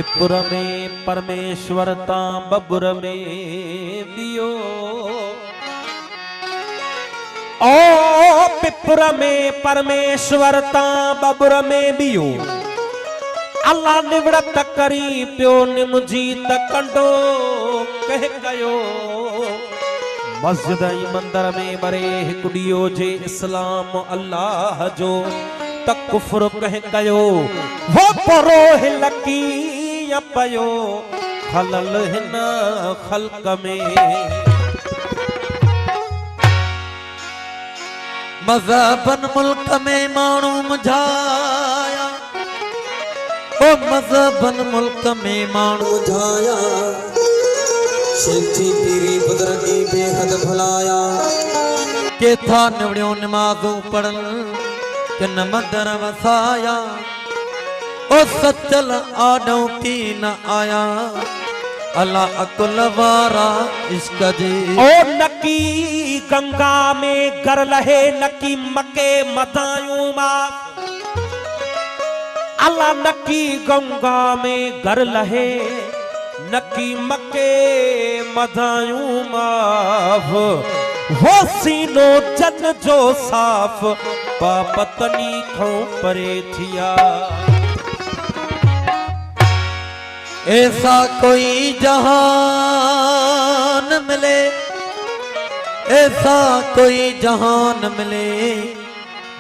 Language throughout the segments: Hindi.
पिपुर में परमेश्वर ता बबुर में दियो। ओ पिपुर में परमेश्वर ता बबुर में बियो। अल्लाह निवृत करी प्यो निमुजी तकंडो कह गयो। मस्जिद ऐं मंदिर में मरे हिकुड़ियो जे इस्लाम अल्लाह जो तक कुफ्र कह गयो। वो परो हिलकी पयो खलल हिन खल्क में। मज़हबन मुल्क में माण्हू मुझाया। ओ मज़हबन मुल्क में माण्हू मुझाया। शेखी पीरी बुजुर्गी बेहद भुलाया। के था निवड़ियों नमाज़ूं पढ़न किन मंदर वसाया। ओ सचल आडों की न आया। अल्लाह अकुल वारा इश्क जी। ओ नकी गंगा में गर लहे नकी मके मदायूं माफ। अल्लाह नकी गंगा में गर लहे नकी मके मदायूं माफ। वो सीनो जन जो साफ पापतनी खो परे थिया। ऐसा कोई जहान मिले। ऐसा कोई जहान मिले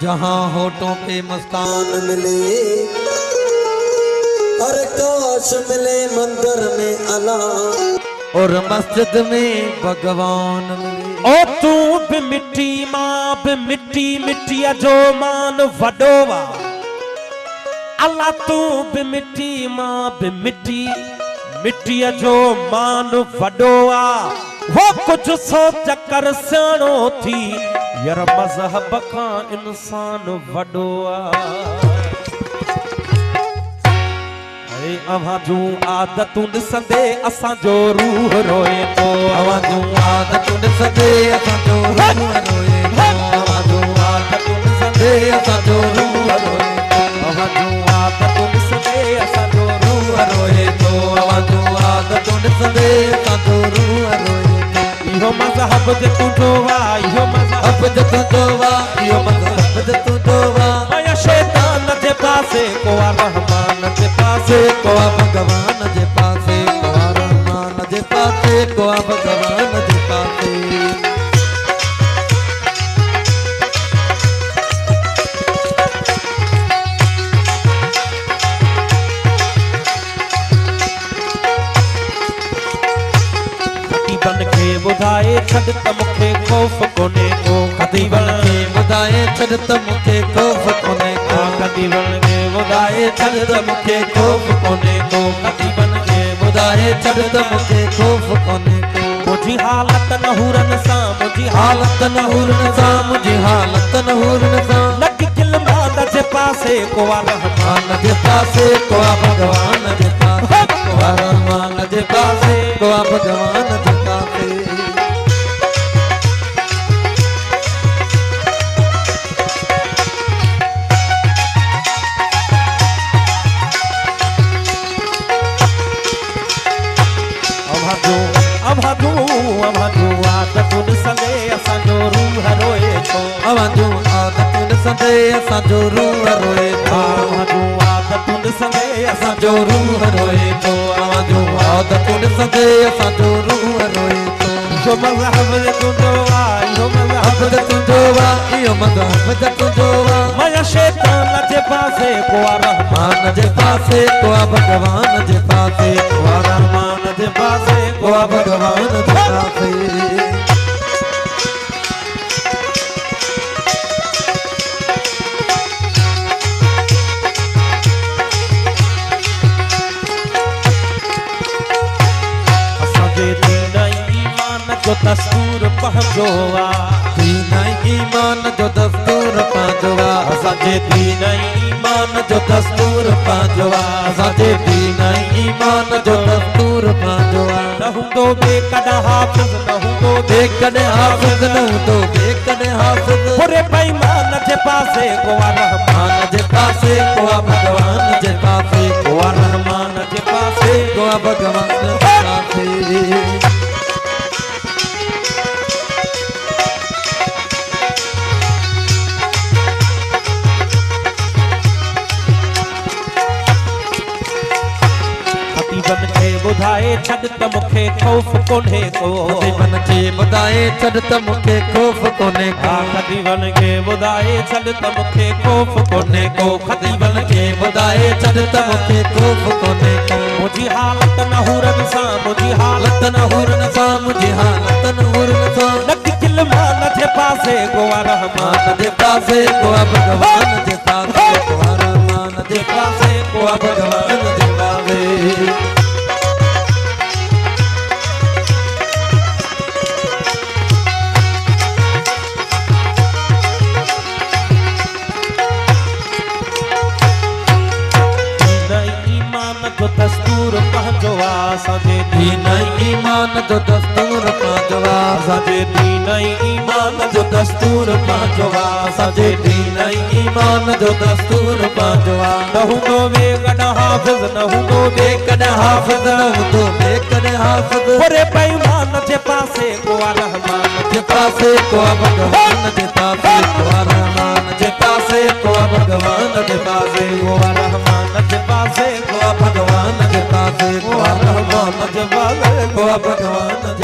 जहां होठों पे मुस्कान मिले। और काश मिले मंदिर में अल्लाह और मस्जिद में भगवान मिले। ओ तू भी मिट्टी मां भी मिट्टी मिट्टी जो मान वडोवा। अल्लाह तू भी मिट्टी मां भी मिट्टी मिट्टी जो मान वडोआ। वो कुछ सोच कर सियाणो थी यार मजहब का इंसान वडोआ। अरे अवां जूं आदतूं ॾिसंदे असांजो रूह रोए थो। अवां जूं आदतूं ॾिसंदे असांजो रूह रोए थो। अवां जूं आदतूं ॾिसंदे असांजो रूह रोए थो। अवां जूं आदतूं ॾिसंदे असांजो रूह रोए थो। अवां जूं आदतूं ॾिसंदे असांजो रूह रोए थो। इहो मज़हब जे तुंहिंजो वा। इहो मज़हब जे तुंहिंजो वा। इहो मज़हब जे तुंहिंजो वा। माया शैतान जे पासे को रहमान जे पासे को भगवान जे पासे को रहमान जे पासे को भगवान जे पासे। खतीबन खे ॿुधाए छॾ त मूंखे खौफ़ कोन्हे को। खतीबन खे ॿुधाए छॾ त मूंखे खौफ़ कोन्हे को। खतीबन खे ॿुधाए छॾ त मूंखे खौफ़ कोन्हे को। खतीबन खे ॿुधाए छॾ त मूंखे खौफ़ कोन्हे को। मुंहिंजी हालत नहूरन सां मुंहिंजी हालत नहूरन सां मुंहिंजी हालत नहूरन सां। नकी गिलमान जे पासे को रहमान जे पासे को भगवान जे पासे को रहमान जे पासे को भगवान जे पासे। अवां जूं आदतूं ॾिसंदे असांजो रूह रोए थो। अवां जूं आदतूं ॾिसंदे असांजो रूह रोए थो। अवां जूं आदतूं ॾिसंदे असांजो रूह रोए थो। अवां जूं आदतूं ॾिसंदे असांजो रूह रोए थो। इहो मज़हब जे तुंहिंजो वा। इहो मज़हब जे तुंहिंजो वा। इहो मज़हब जे तुंहिंजो वा। माया शैतान जे पासे को रहमान जे पासे को भगवान जे पासे को रहमान जे पासे को भगवान जे पासे। जो दस्तूर पंहिंजो आहे। दीन ईमान जो दस्तूर पंहिंजो आहे। असांजे दीन ईमान जो दस्तूर पंहिंजो आहे। असांजे दीन ईमान जो दस्तूर पंहिंजो आहे। न हूंदो बेकॾहिं हाफ़िज़ न हूंदो बेकॾहिं हाफ़िज़ न हूंदो बेकॾहिं हाफ़िज़। बुरे बेईमान जे पासे को रहमान जे पासे को भगवान जे पासे को रहमान जे पासे को भगवान जे पासे। खतीबन खे ॿुधाए छॾ त मूंखे ख़ौफ़ कोन्हे को। खतीबन खे ॿुधाए छॾ त मूंखे ख़ौफ़ कोन्हे को। खतीबन खे ॿुधाए छॾ त मूंखे ख़ौफ़ कोन्हे को। खतीबन खे ॿुधाए छॾ त मूंखे ख़ौफ़ कोन्हे को। मुंहिंजी हालत न हुरन सां, मुंहिंजी हालत न हुरन सां, मुंहिंजी हालत न हुरन सां। नक गिलमान जे पासे गोवा रहमान जे पासे को भगवान जे पासे को रहमान जे पासे को भगवान जे पासे। जो दस्तूर पंहिंजो आहे असांजे दीन ईमान जो दस्तूर पंहिंजो आहे असांजे दीन ईमान जो दस्तूर पंहिंजो आहे असांजे दीन ईमान जो दस्तूर पंहिंजो आहे। न हूंदो बेकॾहिं हाफ़िज़, न हूंदो बेकॾहिं हाफ़िज़, न हूंदो बेकॾहिं हाफ़िज़। बुरे बेईमान जे पासे को रहमान जे पासे को भगवान जे पासे को रहमान जे पासे को भगवान जे पासे को रहमान जे पासे को भगवान जे पासे को रहमान जे पासे को भगवान